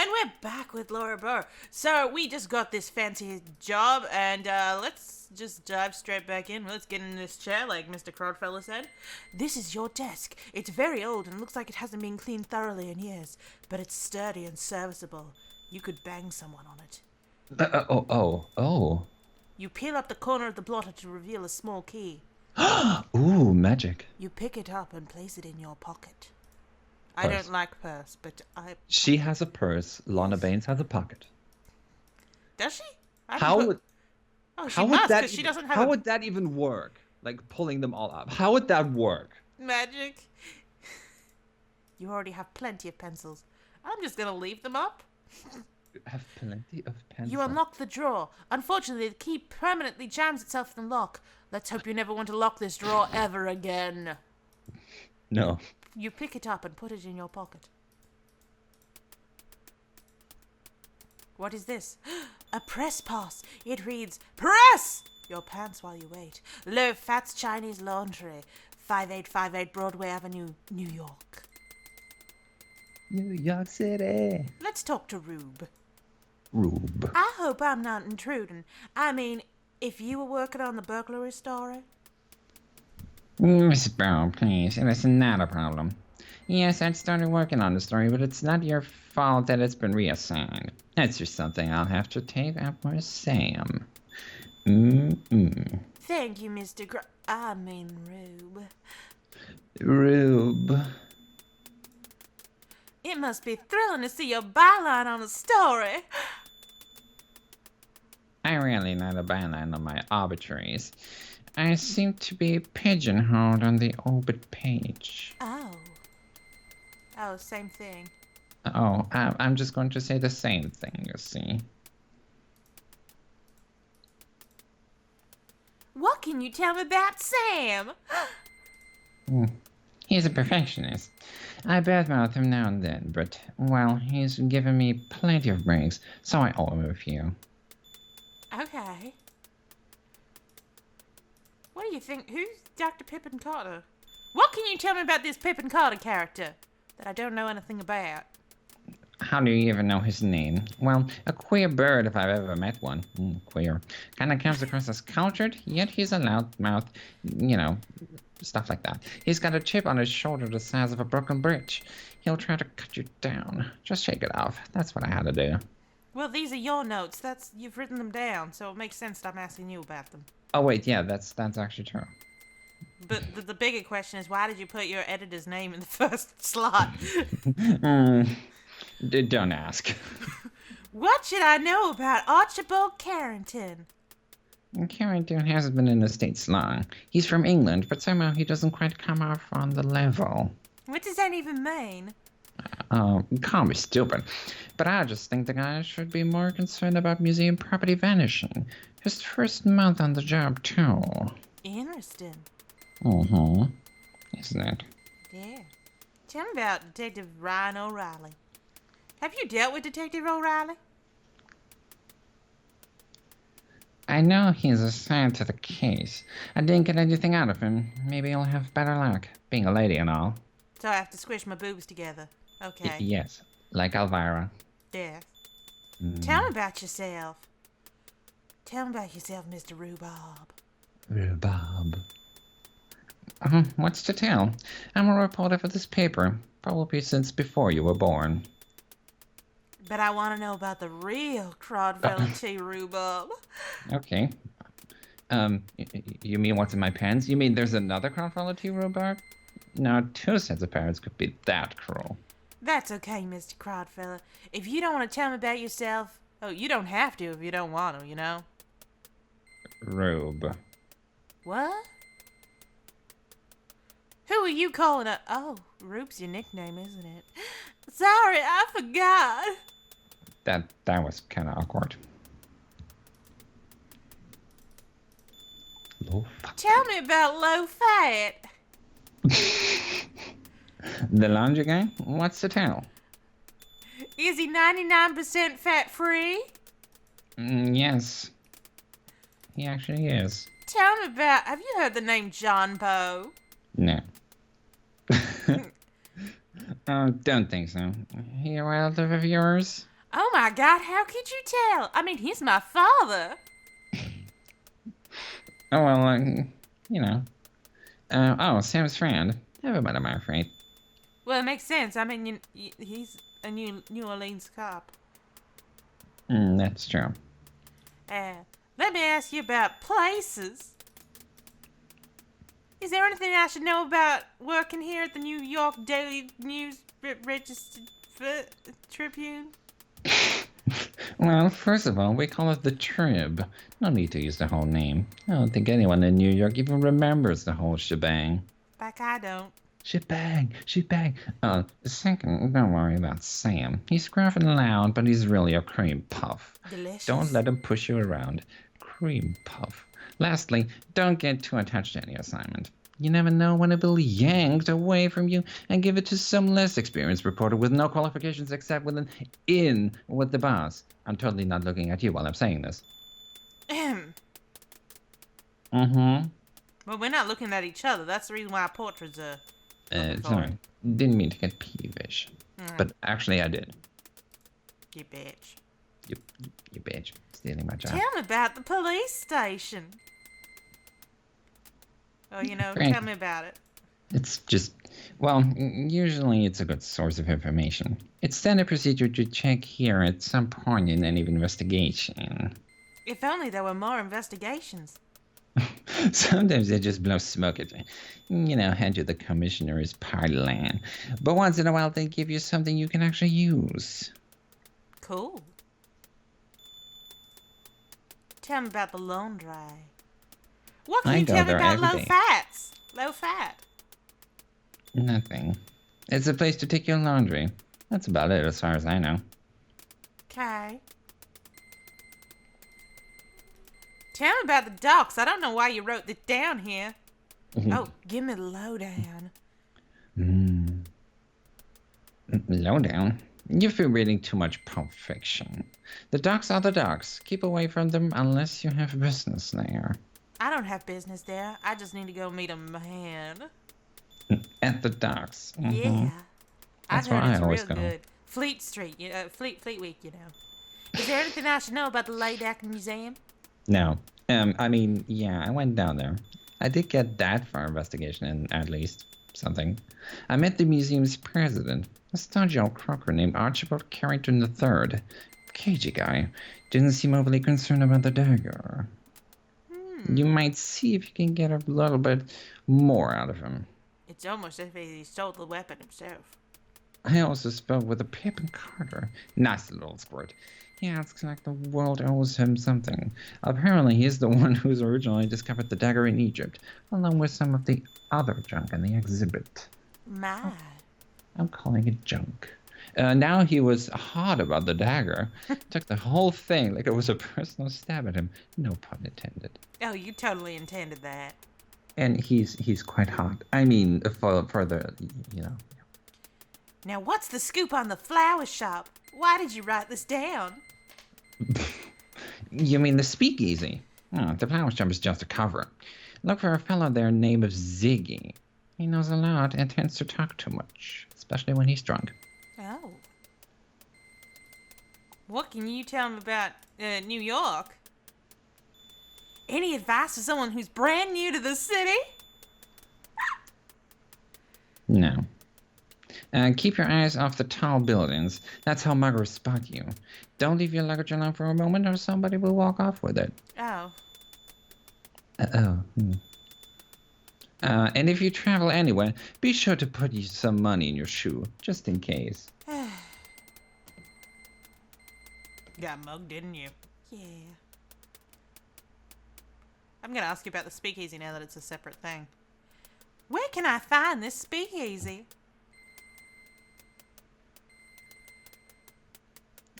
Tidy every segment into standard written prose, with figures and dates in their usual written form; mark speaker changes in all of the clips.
Speaker 1: And we're back with Laura Burr. So we just got this fancy job, and let's just dive straight back in. Let's get in this chair, like Mr. Crodfellow said. This is your desk. It's very old and looks like it hasn't been cleaned thoroughly in years, but it's sturdy and serviceable. You could bang someone on it.
Speaker 2: Oh.
Speaker 1: You peel up the corner of the blotter to reveal a small key.
Speaker 2: Ooh, magic.
Speaker 1: You pick it up and place it in your pocket. I don't like purse, but
Speaker 2: She has a purse. Lana Baines has a pocket.
Speaker 1: Does she?
Speaker 2: How would
Speaker 1: she doesn't have
Speaker 2: How would that even work? Like pulling them all up. How would that work?
Speaker 1: Magic. You already have plenty of pencils. I'm just gonna leave them up.
Speaker 2: You have plenty of pencils.
Speaker 1: You unlock the drawer. Unfortunately, the key permanently jams itself in the lock. Let's hope you never want to lock this drawer ever again.
Speaker 2: No.
Speaker 1: You pick it up and put it in your pocket. What is this? A press pass. It reads, Press your pants while you wait. Low Fats Chinese Laundry, 5858 Broadway Avenue, New York.
Speaker 2: New York City.
Speaker 1: Let's talk to Rube.
Speaker 2: Rube.
Speaker 1: I hope I'm not intruding. I mean, if you were working on the burglary story.
Speaker 3: Miss Brown, please. It is not a problem. Yes, I'd started working on the story, but it's not your fault that it's been reassigned. That's just something I'll have to take up with Sam.
Speaker 1: Thank you, Mr. Rube.
Speaker 2: Rube.
Speaker 1: It must be thrilling to see your byline on a story.
Speaker 3: I really not a byline on my obituaries. I seem to be pigeonholed on the obit page.
Speaker 1: Oh, same thing.
Speaker 3: Oh, I'm just going to say the same thing, you see.
Speaker 1: What can you tell me about Sam?
Speaker 3: He's a perfectionist. I badmouth him now and then, but, well, he's given me plenty of breaks, so I owe him a few.
Speaker 1: Okay. What do you think? Who's Dr. Pippin Carter? What can you tell me about this Pippin Carter character that I don't know anything about?
Speaker 3: How do you even know his name? Well, a queer bird if I've ever met one. Queer. Kinda comes across as cultured, yet he's a loudmouth, stuff like that. He's got a chip on his shoulder the size of a broken bridge. He'll try to cut you down. Just shake it off. That's what I had to do.
Speaker 1: Well, these are your notes. You've written them down, so it makes sense that I'm asking you about them.
Speaker 3: Oh, wait, yeah, that's actually true.
Speaker 1: But the bigger question is, why did you put your editor's name in the first slot?
Speaker 3: Don't ask.
Speaker 1: What should I know about Archibald Carrington?
Speaker 3: Carrington hasn't been in the States long. He's from England, but somehow he doesn't quite come off on the level.
Speaker 1: What does that even mean?
Speaker 3: Call me stupid, but I just think the guy should be more concerned about museum property vanishing. His first month on the job, too.
Speaker 1: Interesting.
Speaker 3: Isn't it?
Speaker 1: Yeah. Tell me about Detective Ryan O'Reilly. Have you dealt with Detective O'Reilly?
Speaker 3: I know he's assigned to the case. I didn't get anything out of him. Maybe he'll have better luck, being a lady and all.
Speaker 1: So I have to squish my boobs together. Okay.
Speaker 3: Yes, like Elvira.
Speaker 1: Yeah. Tell me about yourself. Tell me about yourself, Mr. Rhubarb.
Speaker 2: Rhubarb.
Speaker 3: What's to tell? I'm a reporter for this paper, probably since before you were born.
Speaker 1: But I want to know about the real Crodfellow T. Rhubarb.
Speaker 3: Okay. You mean what's in my pants? You mean there's another Crodfellow T. Rhubarb? No, two sets of parents could be that cruel.
Speaker 1: That's okay, Mr. Crodfellow. If you don't want to tell me about yourself, you don't have to if you don't want to, you know?
Speaker 3: Rube.
Speaker 1: What? Who are you calling a... Oh, Rube's your nickname, isn't it? Sorry, I forgot.
Speaker 3: That was kind of awkward.
Speaker 2: Low fat.
Speaker 1: Tell me about low fat.
Speaker 3: The laundry guy? What's to tell?
Speaker 1: Is he 99% fat free?
Speaker 3: Yes. He actually is.
Speaker 1: Tell me about... Have you heard the name John Poe?
Speaker 3: No. Don't think so. He a relative of yours?
Speaker 1: Oh my God, how could you tell? I mean, he's my father.
Speaker 3: Oh, well, you know. Oh, Sam's friend. Never met him, I'm afraid.
Speaker 1: Well, it makes sense. I mean, he's a New Orleans cop.
Speaker 3: That's true.
Speaker 1: Let me ask you about places. Is there anything I should know about working here at the New York Daily News Registered Tribune?
Speaker 3: Well, first of all, we call it the Trib. No need to use the whole name. I don't think anyone in New York even remembers the whole shebang.
Speaker 1: Like I don't.
Speaker 3: Shebang. Second, don't worry about Sam. He's gruff and loud, but he's really a cream puff.
Speaker 1: Delicious.
Speaker 3: Don't let him push you around. Cream puff. Lastly, don't get too attached to any assignment. You never know when it will be yanked away from you and give it to some less experienced reporter with no qualifications except with an in with the boss. I'm totally not looking at you while I'm saying this.
Speaker 1: Well, we're not looking at each other. That's the reason why our portraits are.
Speaker 3: Sorry. Didn't mean to get peevish. But actually, I did.
Speaker 1: You bitch.
Speaker 3: You bitch. Stealing my job.
Speaker 1: Tell me about the police station. Oh,
Speaker 3: Great.
Speaker 1: tell me about it.
Speaker 3: It's just, well, usually it's a good source of information. It's standard procedure to check here at some point in any investigation.
Speaker 1: If only there were more investigations.
Speaker 3: Sometimes they just blow smoke at you. Hand you the commissioner's party land. But once in a while they give you something you can actually use.
Speaker 1: Cool. Tell me about the laundry. What can
Speaker 3: I
Speaker 1: you
Speaker 3: go
Speaker 1: tell me
Speaker 3: there
Speaker 1: about
Speaker 3: every
Speaker 1: low
Speaker 3: day.
Speaker 1: fats? Low fat.
Speaker 3: Nothing. It's a place to take your laundry. That's about it as far as I know.
Speaker 1: Okay. Tell me about the docks. I don't know why you wrote this down here. Oh, give me the lowdown.
Speaker 3: Lowdown? You've been reading too much Pulp Fiction. The docks are the docks. Keep away from them unless you have business there.
Speaker 1: I don't have business there. I just need to go meet a man.
Speaker 3: At the docks.
Speaker 1: Yeah.
Speaker 3: That's
Speaker 1: I've heard
Speaker 3: where I
Speaker 1: it's
Speaker 3: always
Speaker 1: real
Speaker 3: go.
Speaker 1: good. Fleet Street, Fleet Week, Is there anything I should know about the Ladak Museum?
Speaker 3: No. I mean, yeah, I went down there. I did get that for investigation and at least something. I met the museum's president, a stodgy old crocker named Archibald Carrington III. Cagey guy. Didn't seem overly concerned about the dagger. You might see if you can get a little bit more out of him.
Speaker 1: It's almost as if he stole the weapon himself.
Speaker 3: I also spoke with a Pippin Carter. Nice little squirt. He asks like the world owes him something. Apparently he's the one who's originally discovered the dagger in Egypt, along with some of the other junk in the exhibit.
Speaker 1: My.
Speaker 3: I'm calling it junk. Now he was hot about the dagger. Took the whole thing like it was a personal stab at him. No pun intended.
Speaker 1: Oh, you totally intended that.
Speaker 3: And he's quite hot. I mean, for the,
Speaker 1: Now, what's the scoop on the flower shop? Why did you write this down?
Speaker 3: You mean the speakeasy? Oh, the flower shop is just a cover. Look for a fellow there named Ziggy. He knows a lot and tends to talk too much, especially when he's drunk.
Speaker 1: Oh. What can you tell me about New York? Any advice for someone who's brand new to the city?
Speaker 3: No. Keep your eyes off the tall buildings. That's how muggers spot you. Don't leave your luggage alone for a moment or somebody will walk off with it.
Speaker 1: Oh.
Speaker 3: And if you travel anywhere, be sure to put some money in your shoe, just in case.
Speaker 1: Got mugged, didn't you? Yeah. I'm going to ask you about the speakeasy now that it's a separate thing. Where can I find this speakeasy?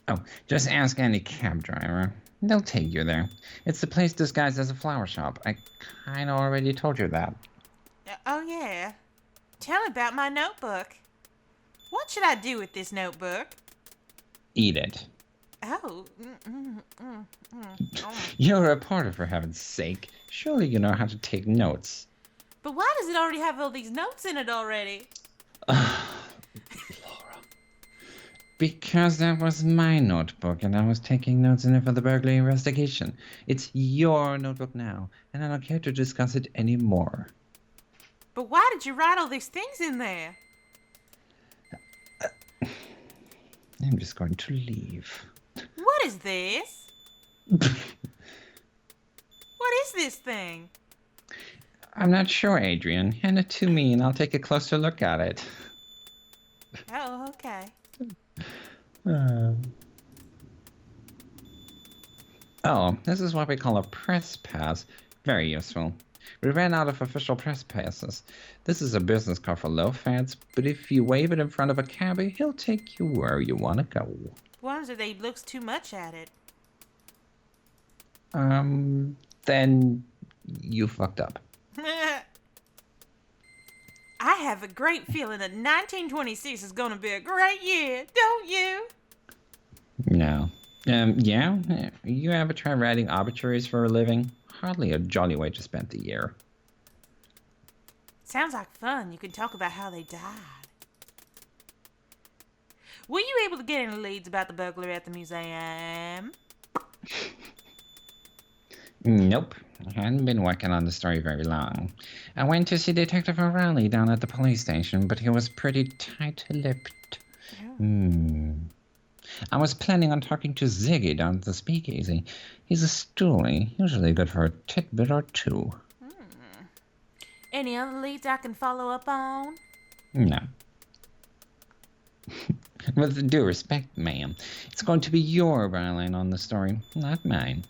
Speaker 3: Oh, just ask any cab driver. They'll take you there. It's the place disguised as a flower shop. I kind of already told you that.
Speaker 1: Oh, yeah. Tell me about my notebook. What should I do with this notebook?
Speaker 3: Eat it.
Speaker 1: Oh.
Speaker 3: You're a reporter, for heaven's sake. Surely you know how to take notes.
Speaker 1: But why does it already have all these notes in it already?
Speaker 3: Laura. Because that was my notebook, and I was taking notes in it for the burglary investigation. It's your notebook now, and I don't care to discuss it anymore.
Speaker 1: But why did you write all these things in there?
Speaker 3: I'm just going to leave.
Speaker 1: What is this? What is this thing?
Speaker 3: I'm not sure, Adrian. Hand it to me, and I'll take a closer look at it.
Speaker 1: Oh, okay.
Speaker 3: Oh, this is what we call a press pass. Very useful. We ran out of official press passes. This is a business card for low fads, but if you wave it in front of a cabbie, he'll take you where you want to go.
Speaker 1: Wonder if he looks too much at it.
Speaker 3: Then you fucked up.
Speaker 1: I have a great feeling that 1926 is going to be a great year, don't you?
Speaker 3: No. Yeah? You ever try writing obituaries for a living? Hardly a jolly way to spend the year.
Speaker 1: Sounds like fun. You can talk about how they died. Were you able to get any leads about the burglary at the museum?
Speaker 3: Nope. I hadn't been working on the story very long. I went to see Detective O'Reilly down at the police station, but he was pretty tight-lipped.
Speaker 1: Oh.
Speaker 3: I was planning on talking to Ziggy down at the speakeasy. He's a stoolie, usually good for a tidbit or two.
Speaker 1: Any other leads I can follow up on?
Speaker 3: No. With due respect, ma'am, it's going to be your byline on the story, not mine.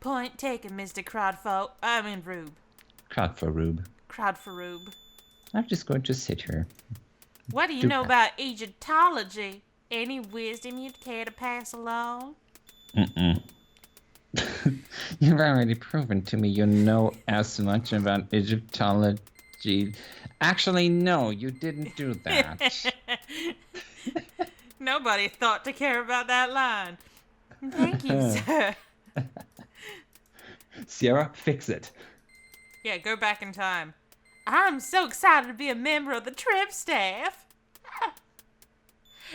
Speaker 1: Point taken, Mr. Rube.
Speaker 3: Crowdforoob.
Speaker 1: Crowdforoob.
Speaker 3: I'm just going to sit here.
Speaker 1: What do you know about Egyptology? Any wisdom you'd care to pass along?
Speaker 3: You've already proven to me you know as much about Egyptology. Actually, no, you didn't do that.
Speaker 1: Nobody thought to care about that line. Thank you, sir.
Speaker 3: Sierra, fix it.
Speaker 1: Yeah, go back in time. I'm so excited to be a member of the trip staff.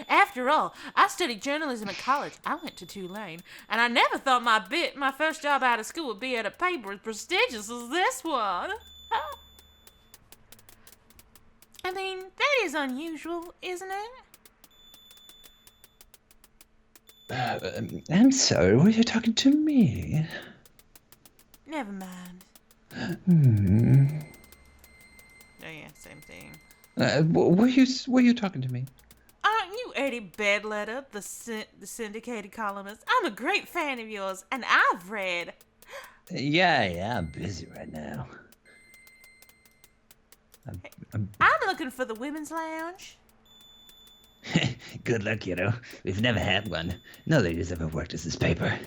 Speaker 1: After all, I studied journalism at college. I went to Tulane, and I never thought my first job out of school would be at a paper as prestigious as this one. I mean, that is unusual, isn't it?
Speaker 3: I'm sorry, were you talking to me?
Speaker 1: Never mind. Oh yeah, same thing.
Speaker 3: Were you talking to me?
Speaker 1: Aren't you Eddie Bedletter, the syndicated columnist? I'm a great fan of yours, and I've read.
Speaker 4: Yeah, I'm busy right now.
Speaker 1: I'm looking for the women's lounge.
Speaker 4: Good luck, kiddo. We've never had one. No lady's ever worked as this paper.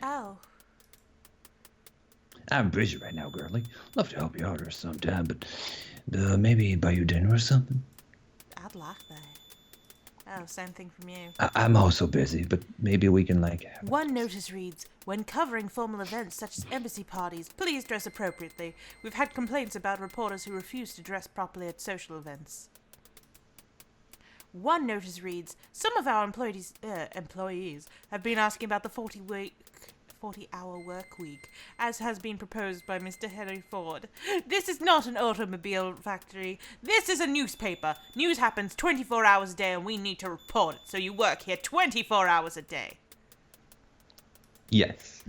Speaker 1: Oh.
Speaker 4: I'm busy right now, girlie. Love to help you out or sometime, but maybe buy you dinner or something.
Speaker 1: I'd like that. Oh, same thing from you.
Speaker 4: I'm also busy, but maybe we can,
Speaker 1: One notice reads, when covering formal events such as embassy parties, please dress appropriately. We've had complaints about reporters who refuse to dress properly at social events. One notice reads, some of our employees have been asking about the 40-hour work week, as has been proposed by Mr. Henry Ford. This is not an automobile factory. This is a newspaper. News happens 24 hours a day, and we need to report it, so you work here 24 hours a day.
Speaker 3: Yes.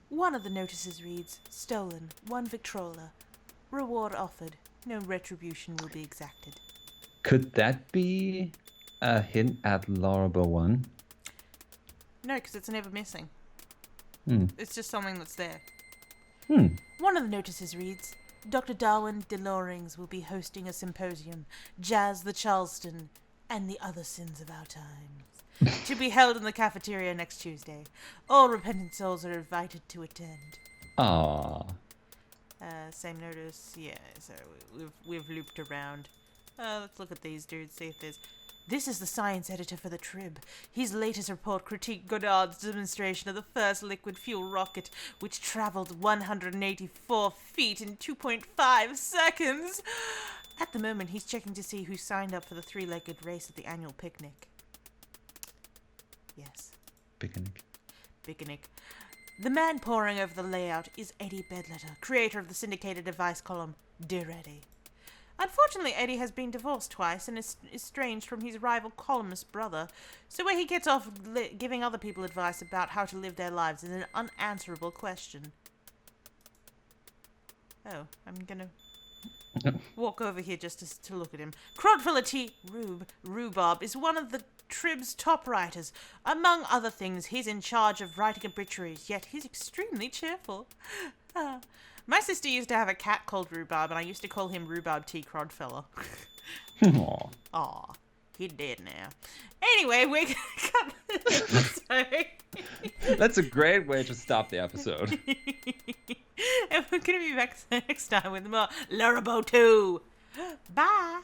Speaker 1: One of the notices reads, stolen, 1 Victrola. Reward offered. No retribution will be exacted.
Speaker 3: Could that be a hint at Laurable 1?
Speaker 1: No, because it's never missing. It's just something that's there. One of the notices reads, Dr. Darwin DeLorings will be hosting a symposium, Jazz the Charleston, and the Other Sins of Our Times, to be held in the cafeteria next Tuesday. All repentant souls are invited to attend.
Speaker 3: Aww.
Speaker 1: Same notice, yeah, so we've looped around. Let's look at these dudes, see if there's... This is the science editor for the Trib. His latest report critiqued Goddard's demonstration of the first liquid fuel rocket, which traveled 184 feet in 2.5 seconds. At the moment, he's checking to see who signed up for the 3-legged race at the annual picnic. Yes,
Speaker 4: Picnic.
Speaker 1: picnic. The man poring over the layout is Eddie Bedletter, creator of the syndicated advice column, Dear Eddie. Unfortunately, Eddie has been divorced twice and is estranged from his rival columnist brother, so where he gets off giving other people advice about how to live their lives is an unanswerable question. Oh, I'm gonna walk over here just to look at him. Crodfella T. Rhubarb is one of the Trib's top writers. Among other things, he's in charge of writing obituaries, yet he's extremely cheerful. My sister used to have a cat called Rhubarb, and I used to call him Rhubarb T. Crodfella.
Speaker 3: Aw.
Speaker 1: Aw, he dead now. Anyway, we're gonna cut this episode.
Speaker 2: That's a great way to stop the episode.
Speaker 1: And we're gonna be back next time with more Larabo 2. Bye.